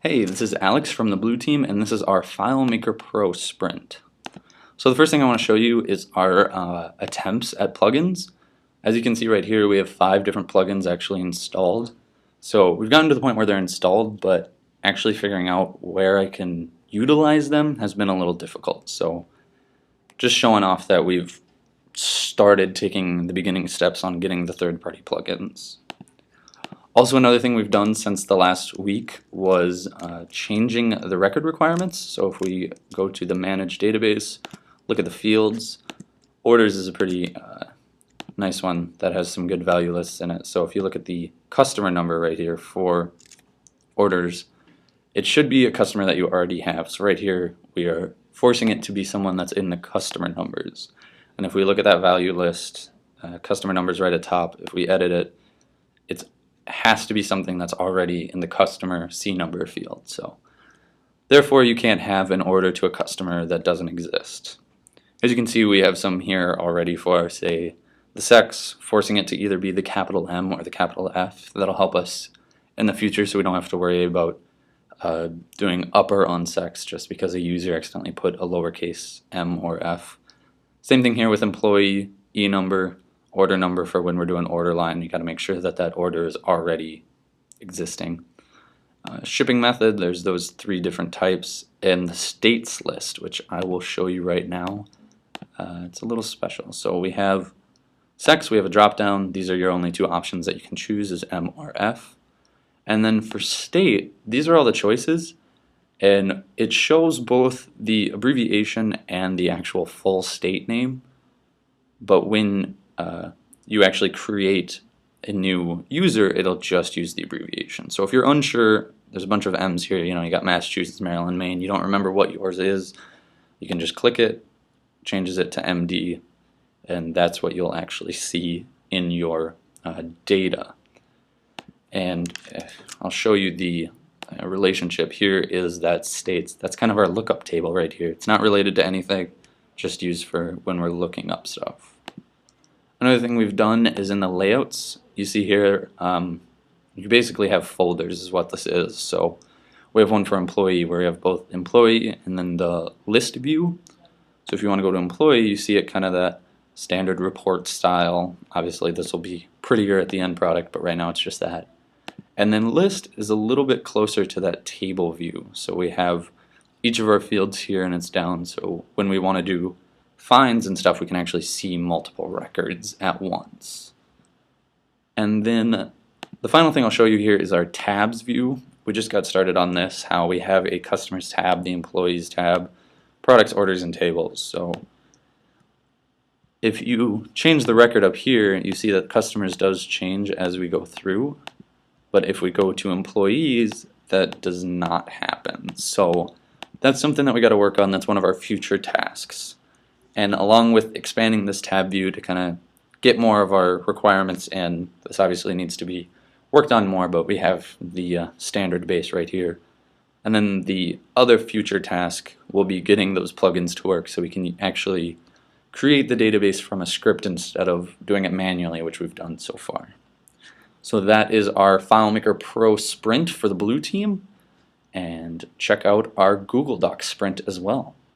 Hey, this is Alex from the blue team, and this is our FileMaker Pro Sprint. So the first thing I want to show you is our attempts at plugins. As you can see right here, we have 5 different plugins actually installed. So we've gotten to the point where they're installed, but actually figuring out where I can utilize them has been a little difficult. So just showing off that we've started taking the beginning steps on getting the third-party plugins. Also, another thing we've done since the last week was changing the record requirements. So if we go to the Manage Database, look at the fields, orders is a pretty nice one that has some good value lists in it. So if you look at the customer number right here for orders, it should be a customer that you already have. So right here, we are forcing it to be someone that's in the customer numbers. And if we look at that value list, customer numbers right at top, if we edit it, it has to be something that's already in the customer C number field. So therefore you can't have an order to a customer that doesn't exist. As you can see, we have some here already for, say, the sex, forcing it to either be the capital M or the capital F. That'll help us in the future so we don't have to worry about doing upper on sex just because a user accidentally put a lowercase m or f. Same thing here with employee, E number, order number for when we're doing order line. You got to make sure that that order is already existing. Shipping method, there's those 3 different types, and the states list, which I will show you right now. It's a little special. So we have sex, we have a drop down. These are your only 2 options that you can choose, is M or F. And then for state, these are all the choices, and it shows both the abbreviation and the actual full state name. But when you actually create a new user, it'll just use the abbreviation. So if you're unsure, there's a bunch of M's here. You know, you got Massachusetts, Maryland, Maine. You don't remember what yours is. You can just click it, changes it to MD, and that's what you'll actually see in your data. And I'll show you the relationship. Here is that states. That's kind of our lookup table right here. It's not related to anything, just used for when we're looking up stuff. Another thing we've done is in the layouts. You see here, you basically have folders is what this is. So we have one for employee where you have both employee and then the list view. So if you want to go to employee, you see it kind of that standard report style. Obviously this will be prettier at the end product, but right now it's just that. And then list is a little bit closer to that table view. So we have each of our fields here and it's down. So when we want to do finds and stuff, we can actually see multiple records at once. And then the final thing I'll show you here is our tabs view. We just got started on this, how we have a customers tab, the employees tab, products, orders, and tables. So if you change the record up here, you see that customers does change as we go through. But if we go to employees, that does not happen. So that's something that we got to work on. That's one of our future tasks. And along with expanding this tab view to kind of get more of our requirements in, this obviously needs to be worked on more, but we have the standard base right here. And then the other future task will be getting those plugins to work so we can actually create the database from a script instead of doing it manually, which we've done so far. So that is our FileMaker Pro Sprint for the blue team, and check out our Google Docs Sprint as well.